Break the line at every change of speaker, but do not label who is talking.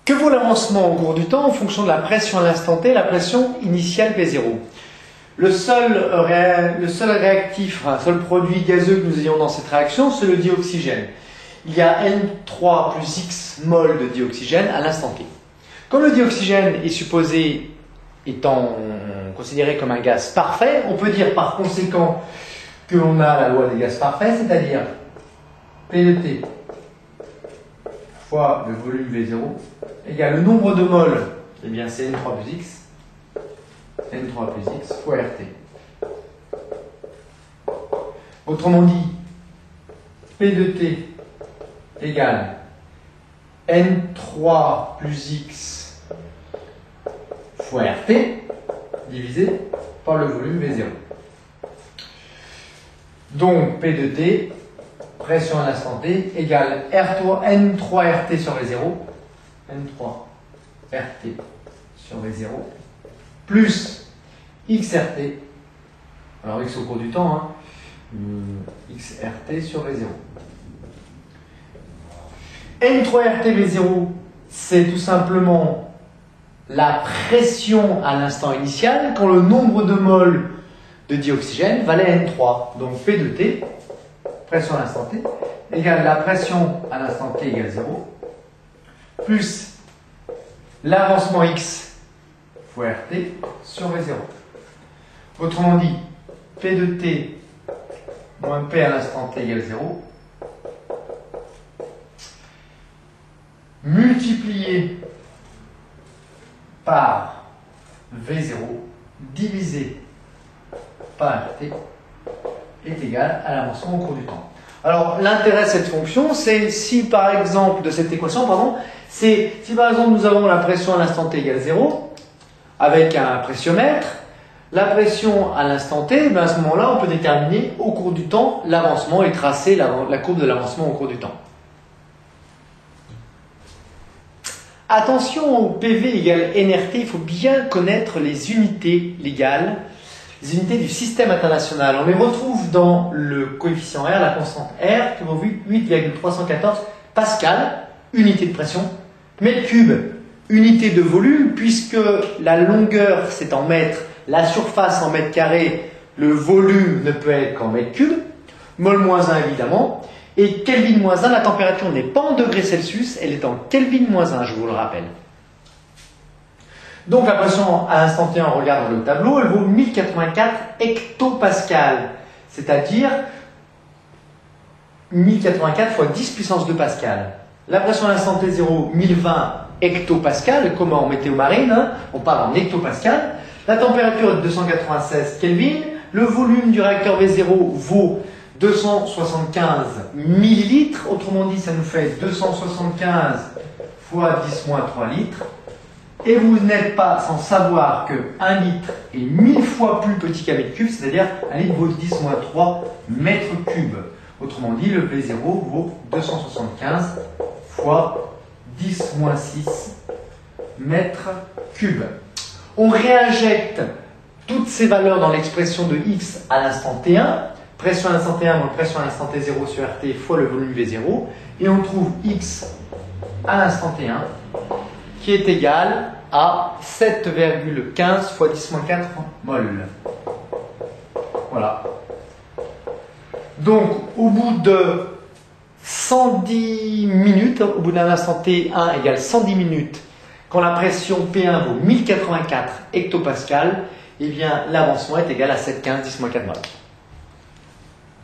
Que vaut l'avancement au cours du temps en fonction de la pression à l'instant T et la pression initiale P0? Le seul réactif, un seul produit gazeux que nous ayons dans cette réaction, c'est le dioxygène. Il y a N3 plus X mol de dioxygène à l'instant T. Comme le dioxygène est supposé étant considéré comme un gaz parfait, on peut dire par conséquent que l'on a la loi des gaz parfaits, c'est-à-dire P de T fois le volume V0 égale le nombre de moles, eh bien c'est N3 plus X, N3 plus X fois RT. Autrement dit, P de T égale N3 plus X fois RT divisé par le volume V0. Donc P de T, pression à l'instant T, égale N3 RT sur V0, N3 RT sur V0, plus XRT, alors X au cours du temps, XRT sur V0. N3 RT V0, c'est tout simplement la pression à l'instant initial quand le nombre de moles de dioxygène valait N3. Donc P de T, pression à l'instant T, égale la pression à l'instant T égale 0, plus l'avancement X fois RT sur V0. Autrement dit, P de T moins P à l'instant T égale 0, multiplié par V0 divisé par RT est égal à l'avancement au cours du temps. Alors l'intérêt de cette fonction, c'est si par exemple, de cette équation, pardon, c'est si par exemple nous avons la pression à l'instant T égale 0, avec un pressiomètre, la pression à l'instant T, ben à ce moment-là, on peut déterminer au cours du temps l'avancement et tracer la courbe de l'avancement au cours du temps. Attention au PV égale NRT, il faut bien connaître les unités légales, les unités du système international. On les retrouve dans le coefficient R, la constante R, qui vaut 8,314 pascal, unité de pression, mètre cube, unité de volume, puisque la longueur c'est en mètres, la surface en mètres carrés, le volume ne peut être qu'en mètres cubes, mol moins 1 évidemment, et Kelvin moins 1, la température n'est pas en degrés Celsius, elle est en Kelvin moins 1, je vous le rappelle. Donc la pression à l'instant T, on regarde dans le tableau, elle vaut 1084 hectopascal, c'est-à-dire 1084 fois 10 puissance 2 pascal. La pression à l'instant T 0, 1020 hectopascal, comme en météo marine, on parle en hectopascal. La température est de 296 Kelvin, le volume du réacteur V0 vaut 275 millilitres, autrement dit ça nous fait 275 fois 10 moins 3 litres. Et vous n'êtes pas sans savoir que 1 litre est 1000 fois plus petit qu'un mètre cube, c'est-à-dire 1 litre vaut 10 moins 3 mètres cubes. Autrement dit, le V0 vaut 275 fois 10 moins 6 mètres cubes. On réinjecte toutes ces valeurs dans l'expression de X à l'instant T1, pression à l'instant T1 moins pression à l'instant T0 sur RT fois le volume V0, et on trouve X à l'instant T1 qui est égal à 7,15 fois 10 moins 4 mol. Voilà. Donc, au bout de 110 minutes, au bout d'un instant T1 égale 110 minutes, quand la pression P1 vaut 1084 hectopascal, eh bien l'avancement est égal à 7,15 10 moins 4 mol.